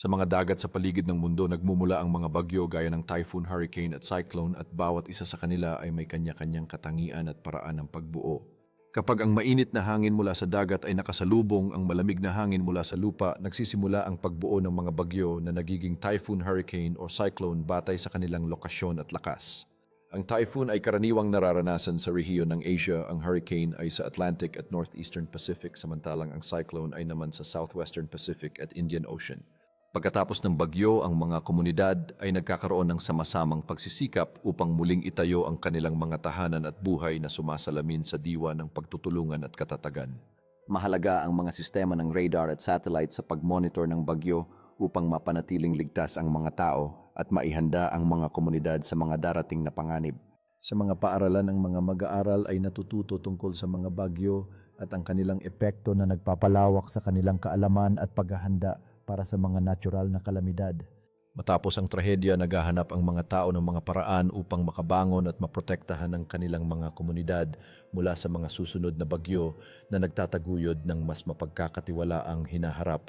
Sa mga dagat sa paligid ng mundo, nagmumula ang mga bagyo gaya ng typhoon, hurricane at cyclone at bawat isa sa kanila ay may kanya-kanyang katangian at paraan ng pagbuo. Kapag ang mainit na hangin mula sa dagat ay nakasalubong ang malamig na hangin mula sa lupa, nagsisimula ang pagbuo ng mga bagyo na nagiging typhoon, hurricane o cyclone batay sa kanilang lokasyon at lakas. Ang typhoon ay karaniwang nararanasan sa rehiyon ng Asia, ang hurricane ay sa Atlantic at Northeastern Pacific, samantalang ang cyclone ay naman sa Southwestern Pacific at Indian Ocean. Pagkatapos ng bagyo, ang mga komunidad ay nagkakaroon ng sama-samang pagsisikap upang muling itayo ang kanilang mga tahanan at buhay na sumasalamin sa diwa ng pagtutulungan at katatagan. Mahalaga ang mga sistema ng radar at satellite sa pag-monitor ng bagyo upang mapanatiling ligtas ang mga tao at maihanda ang mga komunidad sa mga darating na panganib. Sa mga paaralan, ang mga mag-aaral ay natututo tungkol sa mga bagyo at ang kanilang epekto na nagpapalawak sa kanilang kaalaman at paghahanda para sa mga natural na kalamidad. Matapos ang trahedya, naghahanap ang mga tao ng mga paraan upang makabangon at maprotektahan ang kanilang mga komunidad mula sa mga susunod na bagyo na nagtataguyod ng mas mapagkakatiwalaang hinaharap